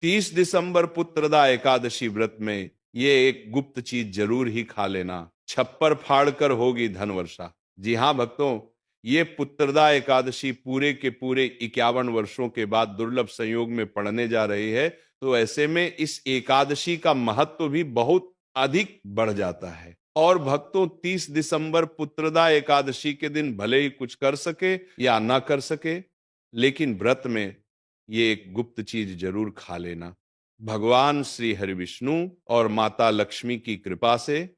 30 दिसंबर पुत्रदा एकादशी व्रत में ये एक गुप्त चीज जरूर ही खा लेना। छप्पर फाड़ कर होगी धन वर्षा। जी हाँ भक्तों, ये पुत्रदा एकादशी पूरे के पूरे 51 वर्षों के बाद दुर्लभ संयोग में पड़ने जा रही है। तो ऐसे में इस एकादशी का महत्व भी बहुत अधिक बढ़ जाता है। और भक्तों, 30 दिसंबर पुत्रदा एकादशी के दिन भले ही कुछ कर सके या ना कर सके, लेकिन व्रत में ये एक गुप्त चीज जरूर खा लेना। भगवान श्री हरि विष्णु और माता लक्ष्मी की कृपा से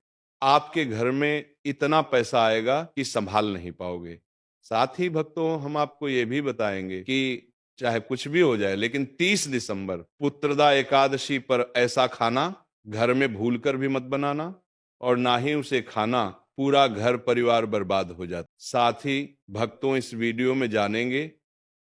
आपके घर में इतना पैसा आएगा कि संभाल नहीं पाओगे। साथ ही भक्तों, हम आपको ये भी बताएंगे कि चाहे कुछ भी हो जाए, लेकिन 30 दिसंबर पुत्रदा एकादशी पर ऐसा खाना घर में भूल कर भी मत बनाना, और ना ही उसे खाना पूरा घर परिवार बर्बाद हो जाता। साथ ही भक्तों, इस वीडियो में जानेंगे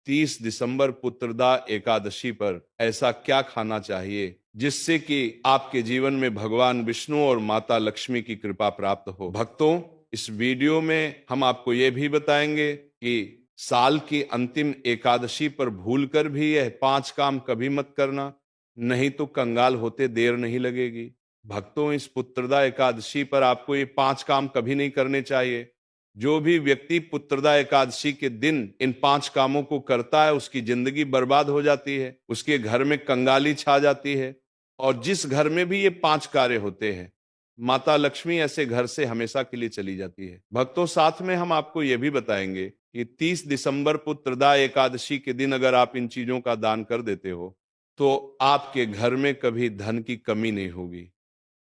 30 दिसंबर पुत्रदा एकादशी पर ऐसा क्या खाना चाहिए जिससे कि आपके जीवन में भगवान विष्णु और माता लक्ष्मी की कृपा प्राप्त हो। भक्तों, इस वीडियो में हम आपको यह भी बताएंगे कि साल की अंतिम एकादशी पर भूलकर भी यह 5 काम कभी मत करना, नहीं तो कंगाल होते देर नहीं लगेगी। भक्तों, इस पुत्रदा एकादशी पर आपको ये 5 काम कभी नहीं करने चाहिए। जो भी व्यक्ति पुत्रदा एकादशी के दिन इन 5 कामों को करता है, उसकी जिंदगी बर्बाद हो जाती है, उसके घर में कंगाली छा जाती है। और जिस घर में भी ये 5 कार्य होते हैं, माता लक्ष्मी ऐसे घर से हमेशा के लिए चली जाती है। भक्तों, साथ में हम आपको यह भी बताएंगे कि 30 दिसंबर पुत्रदा एकादशी के दिन अगर आप इन चीजों का दान कर देते हो तो आपके घर में कभी धन की कमी नहीं होगी।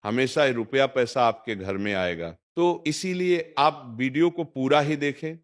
हमेशा रुपया पैसा आपके घर में आएगा। तो इसीलिए आप वीडियो को पूरा ही देखें,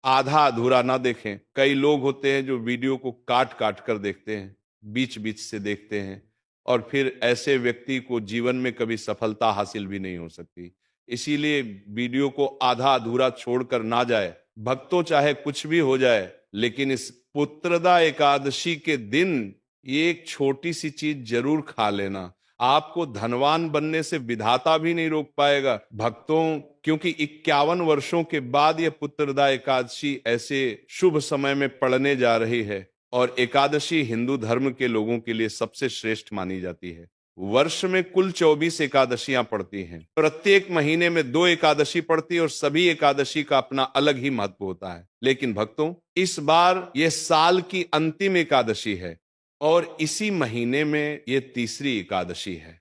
आधा अधूरा ना देखें। कई लोग होते हैं जो वीडियो को काट काट कर देखते हैं, बीच बीच से देखते हैं, और फिर ऐसे व्यक्ति को जीवन में कभी सफलता हासिल भी नहीं हो सकती। इसीलिए वीडियो को आधा अधूरा छोड़कर ना जाए। भक्तों, चाहे कुछ भी हो जाए, लेकिन इस पुत्रदा एकादशी के दिन ये एक छोटी सी चीज जरूर खा लेना। आपको धनवान बनने से विधाता भी नहीं रोक पाएगा भक्तों, क्योंकि 51 वर्षों के बाद यह पुत्रदा एकादशी ऐसे शुभ समय में पड़ने जा रही है। और एकादशी हिंदू धर्म के लोगों के लिए सबसे श्रेष्ठ मानी जाती है। वर्ष में कुल 24 एकादशियां पड़ती हैं। प्रत्येक महीने में 2 एकादशी पड़ती है और सभी एकादशी का अपना अलग ही महत्व होता है। लेकिन भक्तों, इस बार यह साल की अंतिम एकादशी है और इसी महीने में ये तीसरी एकादशी है।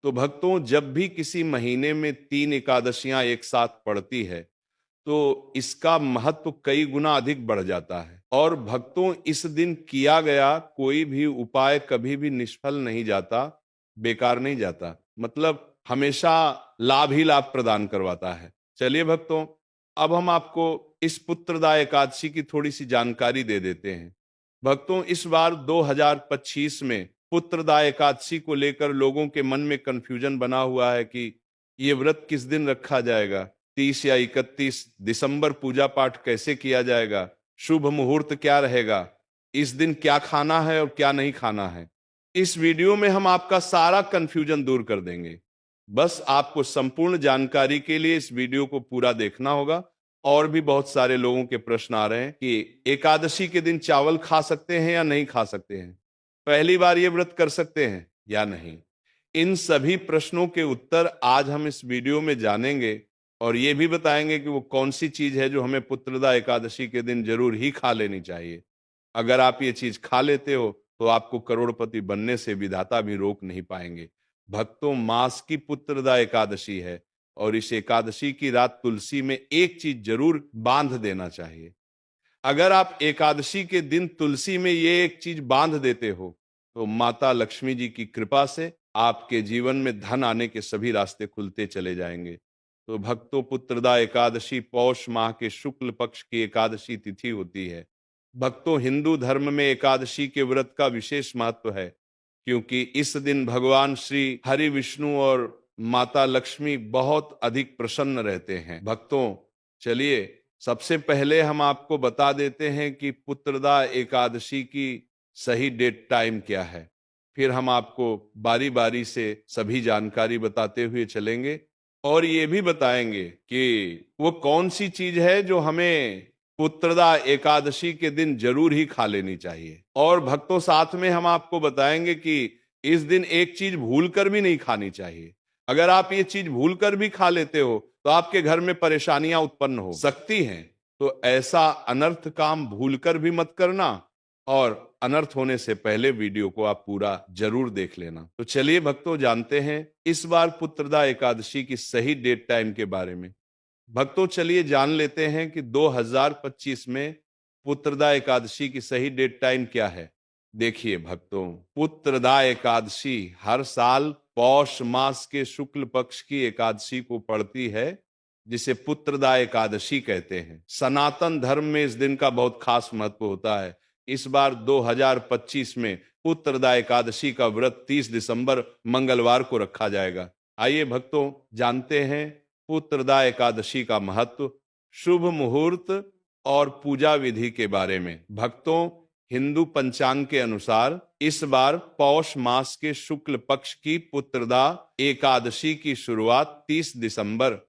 तो भक्तों, जब भी किसी महीने में 3 एकादशियां एक साथ पड़ती है तो इसका महत्व कई गुना अधिक बढ़ जाता है। और भक्तों, इस दिन किया गया कोई भी उपाय कभी भी निष्फल नहीं जाता, बेकार नहीं जाता, मतलब हमेशा लाभ ही लाभ प्रदान करवाता है। चलिए भक्तों, अब हम आपको इस पुत्रदा एकादशी की थोड़ी सी जानकारी दे देते हैं। भक्तों, इस बार 2025 में पुत्रदा एकादशी को लेकर लोगों के मन में कंफ्यूजन बना हुआ है कि ये व्रत किस दिन रखा जाएगा, 30 या 31 दिसंबर पूजा पाठ कैसे किया जाएगा, शुभ मुहूर्त क्या रहेगा, इस दिन क्या खाना है और क्या नहीं खाना है। इस वीडियो में हम आपका सारा कंफ्यूजन दूर कर देंगे। बस आपको संपूर्ण जानकारी के लिए इस वीडियो को पूरा देखना होगा। और भी बहुत सारे लोगों के प्रश्न आ रहे हैं कि एकादशी के दिन चावल खा सकते हैं या नहीं खा सकते हैं, पहली बार ये व्रत कर सकते हैं या नहीं। इन सभी प्रश्नों के उत्तर आज हम इस वीडियो में जानेंगे और ये भी बताएंगे कि वो कौन सी चीज है जो हमें पुत्रदा एकादशी के दिन जरूर ही खा लेनी चाहिए। अगर आप ये चीज खा लेते हो तो आपको करोड़पति बनने से विधाता भी रोक नहीं पाएंगे। भक्तों, मास की पुत्रदा एकादशी है और इस एकादशी की रात तुलसी में एक चीज जरूर बांध देना चाहिए। अगर आप एकादशी के दिन तुलसी में ये एक चीज बांध देते हो तो माता लक्ष्मी जी की कृपा से आपके जीवन में धन आने के सभी रास्ते खुलते चले जाएंगे। तो भक्तों, पुत्रदा एकादशी पौष माह के शुक्ल पक्ष की एकादशी तिथि होती है। भक्तों, हिंदू धर्म में एकादशी के व्रत का विशेष महत्व है, क्योंकि इस दिन भगवान श्री हरि विष्णु और माता लक्ष्मी बहुत अधिक प्रसन्न रहते हैं। भक्तों, चलिए सबसे पहले हम आपको बता देते हैं कि पुत्रदा एकादशी की सही डेट टाइम क्या है। फिर हम आपको बारी बारी से सभी जानकारी बताते हुए चलेंगे और ये भी बताएंगे कि वो कौन सी चीज है जो हमें पुत्रदा एकादशी के दिन जरूर ही खा लेनी चाहिए। और भक्तों, साथ में हम आपको बताएंगे कि इस दिन एक चीज भूलकर भी नहीं खानी चाहिए। अगर आप ये चीज भूलकर भी खा लेते हो तो आपके घर में परेशानियां उत्पन्न हो सकती हैं। तो ऐसा अनर्थ काम भूलकर भी मत करना, और अनर्थ होने से पहले वीडियो को आप पूरा जरूर देख लेना। तो चलिए भक्तों, जानते हैं इस बार पुत्रदा एकादशी की सही डेट टाइम के बारे में। भक्तों, चलिए जान लेते हैं कि 2025 में पुत्रदा एकादशी की सही डेट टाइम क्या है। देखिए भक्तों, पुत्रदा एकादशी हर साल पौष मास के शुक्ल पक्ष की एकादशी को पड़ती है, जिसे पुत्रदा एकादशी कहते हैं। सनातन धर्म में इस दिन का बहुत खास महत्व होता है। इस बार 2025 में पुत्रदा एकादशी का व्रत 30 दिसंबर मंगलवार को रखा जाएगा। आइए भक्तों, जानते हैं पुत्रदा एकादशी का महत्व, शुभ मुहूर्त और पूजा विधि के बारे में। भक्तों, हिंदू पंचांग के अनुसार इस बार पौष मास के शुक्ल पक्ष की पुत्रदा एकादशी की शुरुआत 30 दिसंबर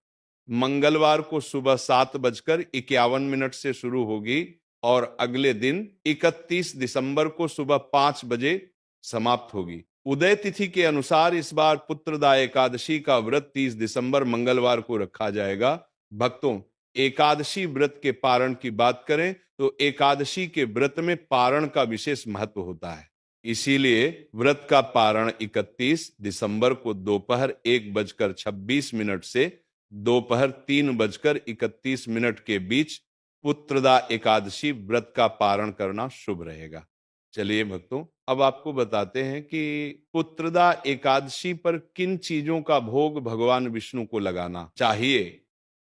मंगलवार को सुबह 7:51 से शुरू होगी और अगले दिन 31 दिसंबर को सुबह 5 बजे समाप्त होगी। उदय तिथि के अनुसार इस बार पुत्रदा एकादशी का व्रत 30 दिसंबर मंगलवार को रखा जाएगा। भक्तों, एकादशी व्रत के पारण की बात करें तो एकादशी के व्रत में पारण का विशेष महत्व होता है। इसीलिए व्रत का पारण 31 दिसंबर को दोपहर 1:26 से दोपहर 3:31 के बीच पुत्रदा एकादशी व्रत का पारण करना शुभ रहेगा। चलिए भक्तों, अब आपको बताते हैं कि पुत्रदा एकादशी पर किन चीजों का भोग भगवान विष्णु को लगाना चाहिए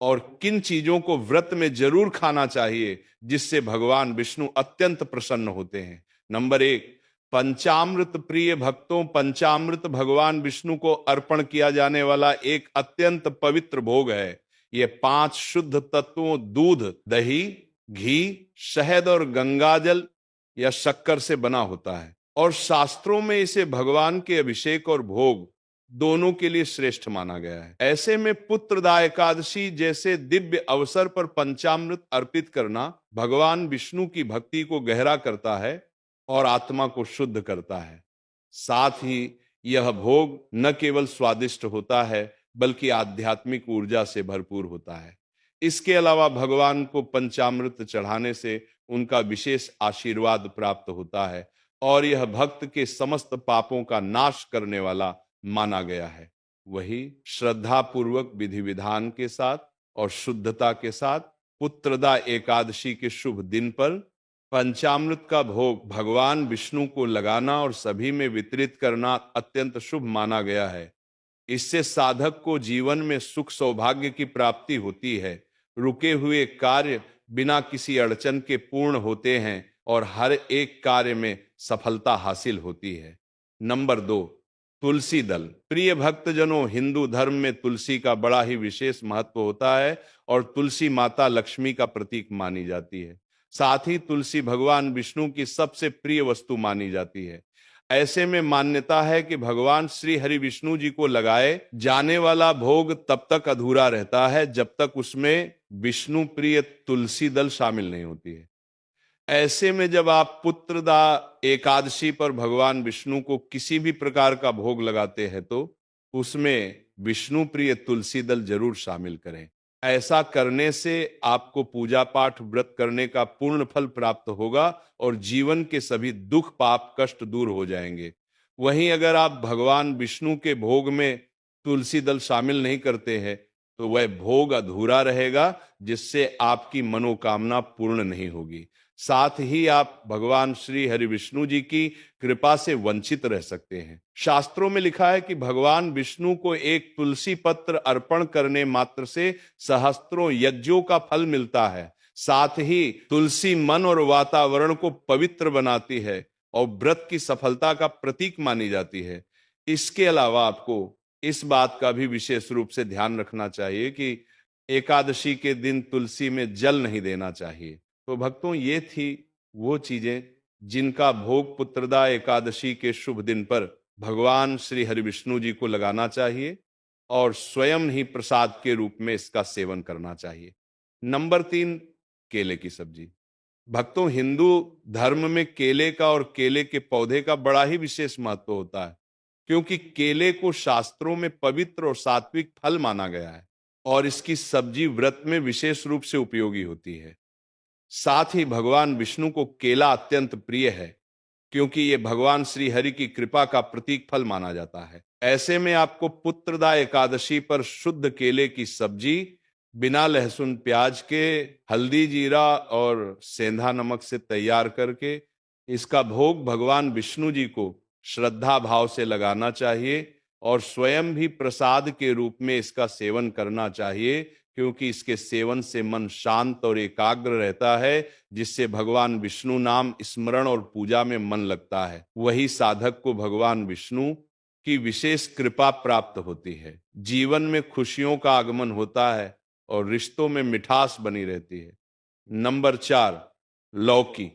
और किन चीजों को व्रत में जरूर खाना चाहिए जिससे भगवान विष्णु अत्यंत प्रसन्न होते हैं। नंबर 1, पंचामृत। प्रिय भक्तों, पंचामृत भगवान विष्णु को अर्पण किया जाने वाला एक अत्यंत पवित्र भोग है। ये 5 शुद्ध तत्वों दूध, दही, घी, शहद और गंगाजल या शक्कर से बना होता है और शास्त्रों में इसे भगवान के अभिषेक और भोग दोनों के लिए श्रेष्ठ माना गया है। ऐसे में पुत्रदा एकादशी जैसे दिव्य अवसर पर पंचामृत अर्पित करना भगवान विष्णु की भक्ति को गहरा करता है और आत्मा को शुद्ध करता है। साथ ही यह भोग न केवल स्वादिष्ट होता है बल्कि आध्यात्मिक ऊर्जा से भरपूर होता है। इसके अलावा भगवान को पंचामृत चढ़ाने से उनका विशेष आशीर्वाद प्राप्त होता है और यह भक्त के समस्त पापों का नाश करने वाला माना गया है। वही श्रद्धा पूर्वक विधि विधान के साथ और शुद्धता के साथ पुत्रदा एकादशी के शुभ दिन पर पंचामृत का भोग भगवान विष्णु को लगाना और सभी में वितरित करना अत्यंत शुभ माना गया है। इससे साधक को जीवन में सुख सौभाग्य की प्राप्ति होती है, रुके हुए कार्य बिना किसी अड़चन के पूर्ण होते हैं और हर एक कार्य में सफलता हासिल होती है। नंबर 2, तुलसी दल। प्रिय भक्तजनों, हिंदू धर्म में तुलसी का बड़ा ही विशेष महत्व होता है और तुलसी माता लक्ष्मी का प्रतीक मानी जाती है। साथ ही तुलसी भगवान विष्णु की सबसे प्रिय वस्तु मानी जाती है। ऐसे में मान्यता है कि भगवान श्री हरि विष्णु जी को लगाए जाने वाला भोग तब तक अधूरा रहता है जब तक उसमें विष्णु प्रिय तुलसी दल शामिल नहीं होती है। ऐसे में जब आप पुत्रदा एकादशी पर भगवान विष्णु को किसी भी प्रकार का भोग लगाते हैं तो उसमें विष्णु प्रिय तुलसी दल जरूर शामिल करें। ऐसा करने से आपको पूजा पाठ व्रत करने का पूर्ण फल प्राप्त होगा और जीवन के सभी दुख पाप कष्ट दूर हो जाएंगे। वहीं अगर आप भगवान विष्णु के भोग में तुलसी दल शामिल नहीं करते हैं तो वह भोग अधूरा रहेगा, जिससे आपकी मनोकामना पूर्ण नहीं होगी। साथ ही आप भगवान श्री हरि विष्णु जी की कृपा से वंचित रह सकते हैं। शास्त्रों में लिखा है कि भगवान विष्णु को एक तुलसी पत्र अर्पण करने मात्र से सहस्त्रों यज्ञों का फल मिलता है। साथ ही तुलसी मन और वातावरण को पवित्र बनाती है और व्रत की सफलता का प्रतीक मानी जाती है। इसके अलावा आपको इस बात का भी विशेष रूप से ध्यान रखना चाहिए कि एकादशी के दिन तुलसी में जल नहीं देना चाहिए। तो भक्तों, ये थी वो चीजें जिनका भोग पुत्रदा एकादशी के शुभ दिन पर भगवान श्री हरि विष्णु जी को लगाना चाहिए और स्वयं ही प्रसाद के रूप में इसका सेवन करना चाहिए। नंबर 3, केले की सब्जी। भक्तों, हिंदू धर्म में केले का और केले के पौधे का बड़ा ही विशेष महत्व होता है, क्योंकि केले को शास्त्रों में पवित्र और सात्विक फल माना गया है और इसकी सब्जी व्रत में विशेष रूप से उपयोगी होती है। साथ ही भगवान विष्णु को केला अत्यंत प्रिय है, क्योंकि ये भगवान श्री हरि की कृपा का प्रतीक फल माना जाता है। ऐसे में आपको पुत्रदा एकादशी पर शुद्ध केले की सब्जी बिना लहसुन प्याज के, हल्दी जीरा और सेंधा नमक से तैयार करके इसका भोग भगवान विष्णु जी को श्रद्धा भाव से लगाना चाहिए और स्वयं भी प्रसाद के रूप में इसका सेवन करना चाहिए, क्योंकि इसके सेवन से मन शांत और एकाग्र रहता है, जिससे भगवान विष्णु नाम स्मरण और पूजा में मन लगता है। वही साधक को भगवान विष्णु की विशेष कृपा प्राप्त होती है, जीवन में खुशियों का आगमन होता है और रिश्तों में मिठास बनी रहती है। नंबर 4, लौकी।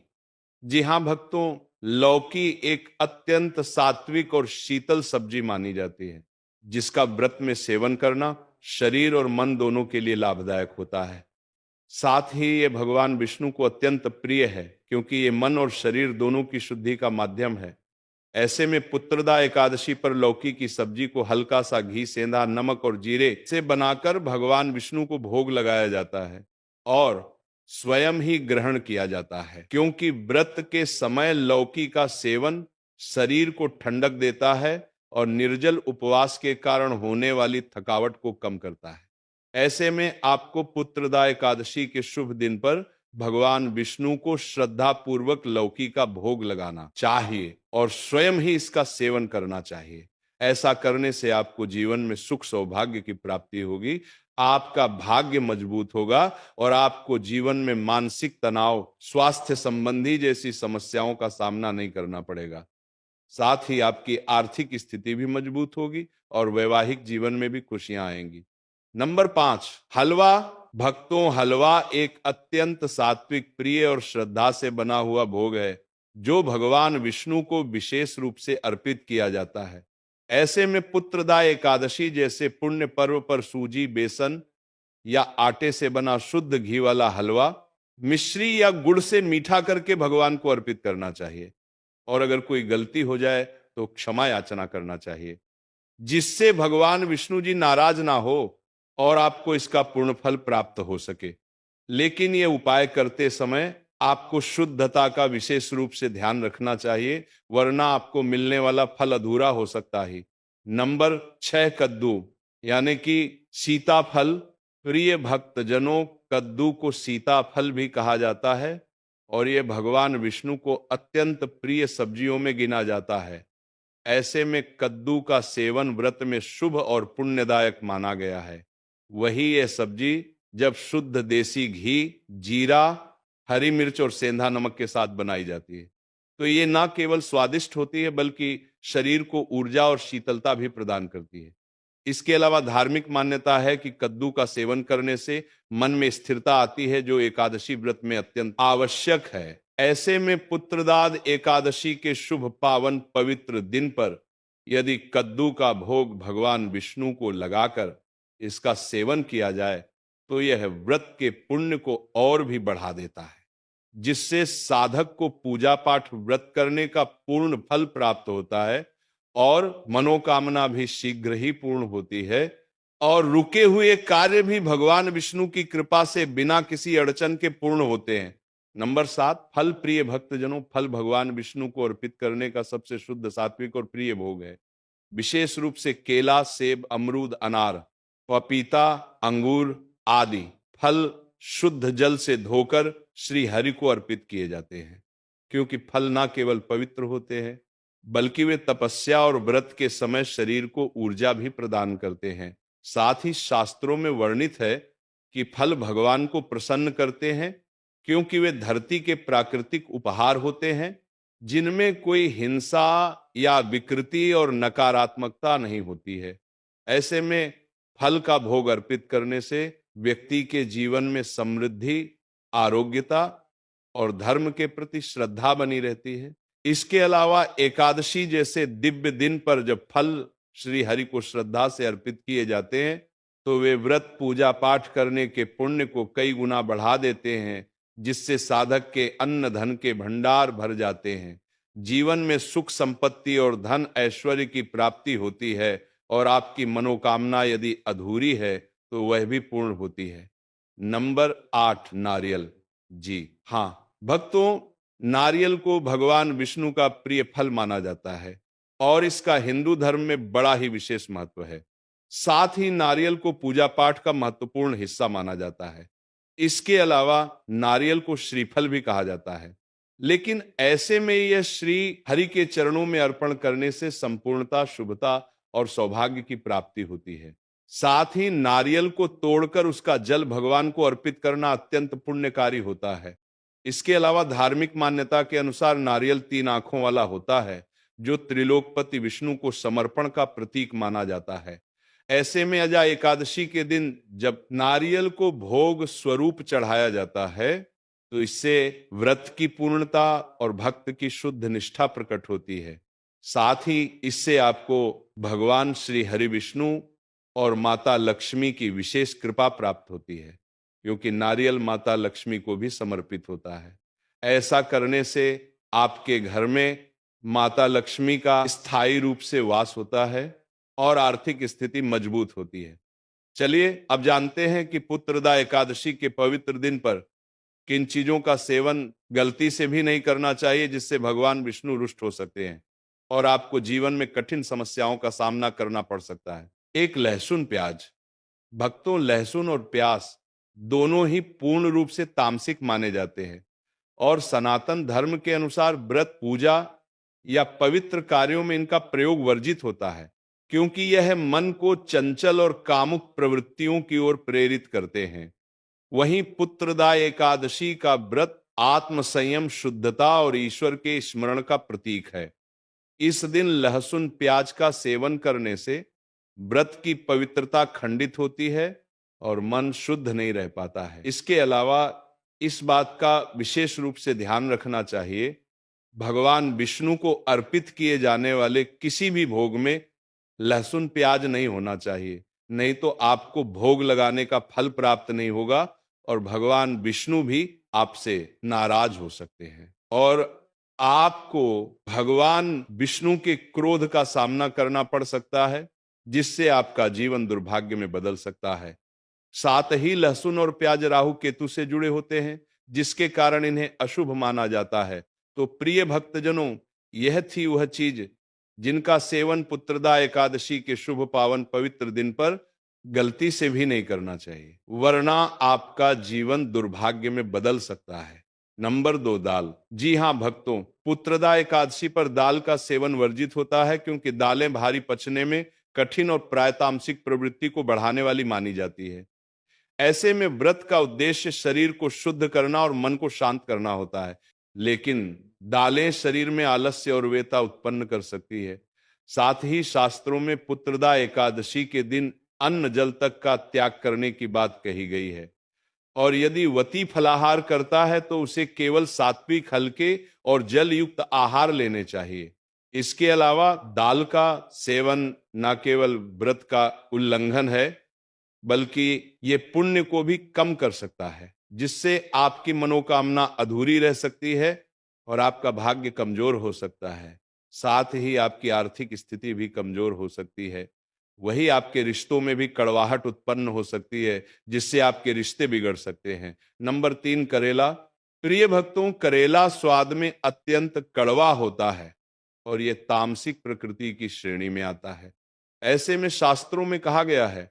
जी हाँ भक्तों, लौकी एक अत्यंत सात्विक और शीतल सब्जी मानी जाती है, जिसका व्रत में सेवन करना शरीर और मन दोनों के लिए लाभदायक होता है। साथ ही ये भगवान विष्णु को अत्यंत प्रिय है, क्योंकि ये मन और शरीर दोनों की शुद्धि का माध्यम है। ऐसे में पुत्रदा एकादशी पर लौकी की सब्जी को हल्का सा घी, सेंधा नमक और जीरे से बनाकर भगवान विष्णु को भोग लगाया जाता है और स्वयं ही ग्रहण किया जाता है, क्योंकि व्रत के समय लौकी का सेवन शरीर को ठंडक देता है और निर्जल उपवास के कारण होने वाली थकावट को कम करता है। ऐसे में आपको पुत्रदा एकादशी के शुभ दिन पर भगवान विष्णु को श्रद्धा पूर्वक लौकी का भोग लगाना चाहिए और स्वयं ही इसका सेवन करना चाहिए। ऐसा करने से आपको जीवन में सुख सौभाग्य की प्राप्ति होगी, आपका भाग्य मजबूत होगा और आपको जीवन में मानसिक तनाव, स्वास्थ्य संबंधी जैसी समस्याओं का सामना नहीं करना पड़ेगा। साथ ही आपकी आर्थिक स्थिति भी मजबूत होगी और वैवाहिक जीवन में भी खुशियां आएंगी। नंबर 5, हलवा। भक्तों, हलवा एक अत्यंत सात्विक, प्रिय और श्रद्धा से बना हुआ भोग है, जो भगवान विष्णु को विशेष रूप से अर्पित किया जाता है। ऐसे में पुत्रदा एकादशी जैसे पुण्य पर्व पर सूजी, बेसन या आटे से बना शुद्ध घी वाला हलवा मिश्री या गुड़ से मीठा करके भगवान को अर्पित करना चाहिए और अगर कोई गलती हो जाए तो क्षमा याचना करना चाहिए, जिससे भगवान विष्णु जी नाराज ना हो और आपको इसका पूर्ण फल प्राप्त हो सके। लेकिन ये उपाय करते समय आपको शुद्धता का विशेष रूप से ध्यान रखना चाहिए, वरना आपको मिलने वाला फल अधूरा हो सकता है। नंबर 6, कद्दू यानी कि सीताफल। प्रिय भक्तजनों, कद्दू को सीताफल भी कहा जाता है और ये भगवान विष्णु को अत्यंत प्रिय सब्जियों में गिना जाता है। ऐसे में कद्दू का सेवन व्रत में शुभ और पुण्यदायक माना गया है। वही ये सब्जी जब शुद्ध देसी घी, जीरा, हरी मिर्च और सेंधा नमक के साथ बनाई जाती है, तो ये ना केवल स्वादिष्ट होती है बल्कि शरीर को ऊर्जा और शीतलता भी प्रदान करती है। इसके अलावा धार्मिक मान्यता है कि कद्दू का सेवन करने से मन में स्थिरता आती है, जो एकादशी व्रत में अत्यंत आवश्यक है। ऐसे में पुत्रदाद एकादशी के शुभ पावन पवित्र दिन पर यदि कद्दू का भोग भगवान विष्णु को लगाकर इसका सेवन किया जाए तो यह व्रत के पुण्य को और भी बढ़ा देता है, जिससे साधक को पूजा पाठ व्रत करने का पूर्ण फल प्राप्त होता है और मनोकामना भी शीघ्र ही पूर्ण होती है और रुके हुए कार्य भी भगवान विष्णु की कृपा से बिना किसी अड़चन के पूर्ण होते हैं। नंबर 7, फल। प्रिय भक्तजनों, फल भगवान विष्णु को अर्पित करने का सबसे शुद्ध, सात्विक और प्रिय भोग है। विशेष रूप से केला, सेब, अमरूद, अनार, पपीता, अंगूर आदि फल शुद्ध जल से धोकर श्री हरि को अर्पित किए जाते हैं, क्योंकि फल ना केवल पवित्र होते हैं बल्कि वे तपस्या और व्रत के समय शरीर को ऊर्जा भी प्रदान करते हैं। साथ ही शास्त्रों में वर्णित है कि फल भगवान को प्रसन्न करते हैं, क्योंकि वे धरती के प्राकृतिक उपहार होते हैं, जिनमें कोई हिंसा या विकृति और नकारात्मकता नहीं होती है। ऐसे में फल का भोग अर्पित करने से व्यक्ति के जीवन में समृद्धि, आरोग्यता और धर्म के प्रति श्रद्धा बनी रहती है। इसके अलावा एकादशी जैसे दिव्य दिन पर जब फल श्री हरि को श्रद्धा से अर्पित किए जाते हैं तो वे व्रत, पूजा पाठ करने के पुण्य को कई गुना बढ़ा देते हैं, जिससे साधक के अन्न धन के भंडार भर जाते हैं। जीवन में सुख संपत्ति और धन ऐश्वर्य की प्राप्ति होती है और आपकी मनोकामना यदि अधूरी है तो वह भी पूर्ण होती है। नंबर 8, नारियल। जी हाँ भक्तों, नारियल को भगवान विष्णु का प्रिय फल माना जाता है और इसका हिंदू धर्म में बड़ा ही विशेष महत्व है। साथ ही नारियल को पूजा पाठ का महत्वपूर्ण हिस्सा माना जाता है। इसके अलावा नारियल को श्रीफल भी कहा जाता है, लेकिन ऐसे में यह श्री हरि के चरणों में अर्पण करने से संपूर्णता, शुभता और सौभाग्य की प्राप्ति होती है। साथ ही नारियल को तोड़कर उसका जल भगवान को अर्पित करना अत्यंत पुण्यकारी होता है। इसके अलावा धार्मिक मान्यता के अनुसार नारियल 3 आंखों वाला होता है, जो त्रिलोकपति विष्णु को समर्पण का प्रतीक माना जाता है। ऐसे में अजा एकादशी के दिन जब नारियल को भोग स्वरूप चढ़ाया जाता है तो इससे व्रत की पूर्णता और भक्त की शुद्ध निष्ठा प्रकट होती है। साथ ही इससे आपको भगवान श्री हरि विष्णु और माता लक्ष्मी की विशेष कृपा प्राप्त होती है, क्योंकि नारियल माता लक्ष्मी को भी समर्पित होता है। ऐसा करने से आपके घर में माता लक्ष्मी का स्थायी रूप से वास होता है और आर्थिक स्थिति मजबूत होती है। चलिए अब जानते हैं कि पुत्रदा एकादशी के पवित्र दिन पर किन चीजों का सेवन गलती से भी नहीं करना चाहिए, जिससे भगवान विष्णु रुष्ट हो सकते हैं और आपको जीवन में कठिन समस्याओं का सामना करना पड़ सकता है। एक, लहसुन प्याज। भक्तों, लहसुन और प्याज दोनों ही पूर्ण रूप से तामसिक माने जाते हैं और सनातन धर्म के अनुसार व्रत, पूजा या पवित्र कार्यों में इनका प्रयोग वर्जित होता है, क्योंकि यह मन को चंचल और कामुक प्रवृत्तियों की ओर प्रेरित करते हैं। वहीं पुत्रदा एकादशी का व्रत आत्म संयम, शुद्धता और ईश्वर के स्मरण का प्रतीक है। इस दिन लहसुन प्याज का सेवन करने से व्रत की पवित्रता खंडित होती है और मन शुद्ध नहीं रह पाता है। इसके अलावा इस बात का विशेष रूप से ध्यान रखना चाहिए, भगवान विष्णु को अर्पित किए जाने वाले किसी भी भोग में लहसुन प्याज नहीं होना चाहिए, नहीं तो आपको भोग लगाने का फल प्राप्त नहीं होगा और भगवान विष्णु भी आपसे नाराज हो सकते हैं और आपको भगवान विष्णु के क्रोध का सामना करना पड़ सकता है, जिससे आपका जीवन दुर्भाग्य में बदल सकता है। साथ ही लहसुन और प्याज राहु केतु से जुड़े होते हैं, जिसके कारण इन्हें अशुभ माना जाता है। तो प्रिय भक्तजनों, यह थी वह चीज जिनका सेवन पुत्रदा एकादशी के शुभ पावन पवित्र दिन पर गलती से भी नहीं करना चाहिए, वरना आपका जीवन दुर्भाग्य में बदल सकता है। नंबर 2, दाल। जी हां भक्तों, पुत्रदा एकादशी पर दाल का सेवन वर्जित होता है, क्योंकि दालें भारी पचने में कठिन और प्रायतामसिक प्रवृत्ति को बढ़ाने वाली मानी जाती है। ऐसे में व्रत का उद्देश्य शरीर को शुद्ध करना और मन को शांत करना होता है, लेकिन दालें शरीर में आलस्य और वेता उत्पन्न कर सकती है। साथ ही शास्त्रों में पुत्रदा एकादशी के दिन अन्न जल तक का त्याग करने की बात कही गई है और यदि वती फलाहार करता है तो उसे केवल सात्विक, हल्के और जल युक्त आहार लेने चाहिए। इसके अलावा दाल का सेवन न केवल व्रत का उल्लंघन है, बल्कि ये पुण्य को भी कम कर सकता है, जिससे आपकी मनोकामना अधूरी रह सकती है और आपका भाग्य कमजोर हो सकता है। साथ ही आपकी आर्थिक स्थिति भी कमजोर हो सकती है। वही आपके रिश्तों में भी कड़वाहट उत्पन्न हो सकती है, जिससे आपके रिश्ते बिगड़ सकते हैं। नंबर 3, करेला। प्रिय भक्तों, करेला स्वाद में अत्यंत कड़वा होता है और यह तामसिक प्रकृति की श्रेणी में आता है। ऐसे में शास्त्रों में कहा गया है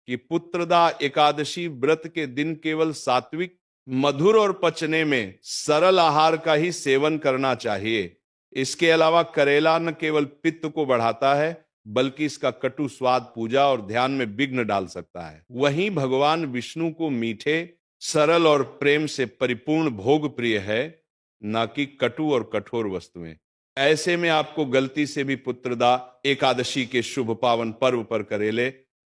कि पुत्रदा एकादशी व्रत के दिन केवल सात्विक, मधुर और पचने में सरल आहार का ही सेवन करना चाहिए। इसके अलावा करेला न केवल पित्त को बढ़ाता है, बल्कि इसका कटु स्वाद पूजा और ध्यान में विघ्न डाल सकता है। वहीं भगवान विष्णु को मीठे, सरल और प्रेम से परिपूर्ण भोग प्रिय है, न कि कटु और कठोर वस्तुएं। ऐसे में आपको गलती से भी पुत्रदा एकादशी के शुभ पावन पर्व पर करेले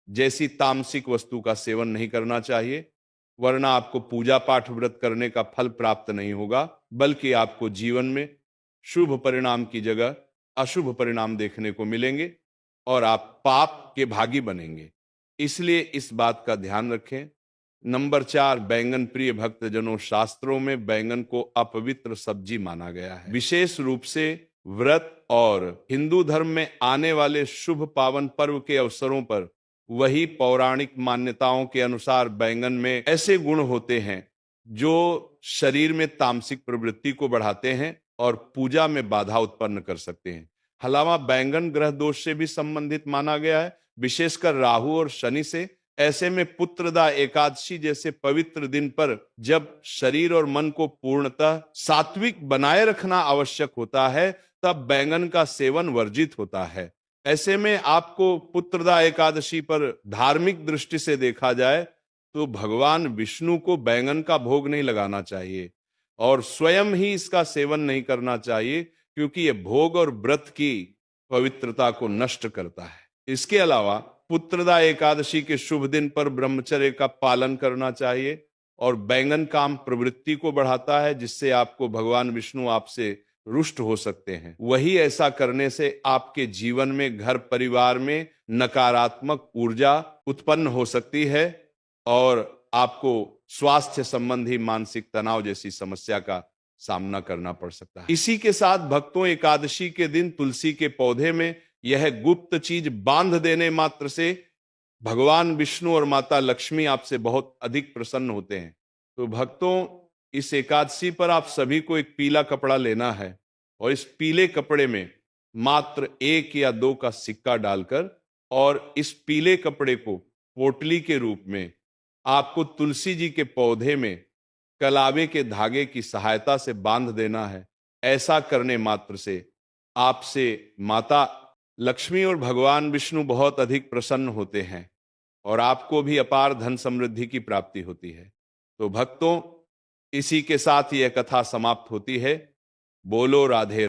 जैसी तामसिक वस्तु का सेवन नहीं करना चाहिए, वरना आपको पूजा पाठ व्रत करने का फल प्राप्त नहीं होगा, बल्कि आपको जीवन में शुभ परिणाम की जगह अशुभ परिणाम देखने को मिलेंगे और आप पाप के भागी बनेंगे। इसलिए इस बात का ध्यान रखें। नंबर 4, बैंगन प्रिय भक्तजनों, शास्त्रों में बैंगन को अपवित्र सब्जी माना गया है। विशेष रूप से व्रत और हिंदू धर्म में आने वाले शुभ पावन पर्व के अवसरों पर वही पौराणिक मान्यताओं के अनुसार बैंगन में ऐसे गुण होते हैं जो शरीर में तामसिक प्रवृत्ति को बढ़ाते हैं और पूजा में बाधा उत्पन्न कर सकते हैं। हलावा बैंगन ग्रह दोष से भी संबंधित माना गया है, विशेषकर राहु और शनि से। ऐसे में पुत्रदा एकादशी जैसे पवित्र दिन पर जब शरीर और मन को पूर्णतः सात्विक बनाए रखना आवश्यक होता है, तब बैंगन का सेवन वर्जित होता है। ऐसे में आपको पुत्रदा एकादशी पर धार्मिक दृष्टि से देखा जाए तो भगवान विष्णु को बैंगन का भोग नहीं लगाना चाहिए और स्वयं ही इसका सेवन नहीं करना चाहिए, क्योंकि यह भोग और व्रत की पवित्रता को नष्ट करता है। इसके अलावा पुत्रदा एकादशी के शुभ दिन पर ब्रह्मचर्य का पालन करना चाहिए और बैंगन काम प्रवृत्ति को बढ़ाता है, जिससे आपको भगवान विष्णु आपसे रुष्ट हो सकते हैं। वही ऐसा करने से आपके जीवन में, घर परिवार में नकारात्मक ऊर्जा उत्पन्न हो सकती है और आपको स्वास्थ्य संबंधी मानसिक तनाव जैसी समस्या का सामना करना पड़ सकता है। इसी के साथ भक्तों, एकादशी के दिन तुलसी के पौधे में यह गुप्त चीज बांध देने मात्र से भगवान विष्णु और माता लक्ष्मी आपसे बहुत अधिक प्रसन्न होते हैं। तो भक्तों, इस एकादशी पर आप सभी को एक पीला कपड़ा लेना है और इस पीले कपड़े में मात्र 1 या 2 का सिक्का डालकर और इस पीले कपड़े को पोटली के रूप में आपको तुलसी जी के पौधे में कलावे के धागे की सहायता से बांध देना है। ऐसा करने मात्र से आपसे माता लक्ष्मी और भगवान विष्णु बहुत अधिक प्रसन्न होते हैं और आपको भी अपार धन समृद्धि की प्राप्ति होती है। तो भक्तों, इसी के साथ यह कथा समाप्त होती है। बोलो राधे।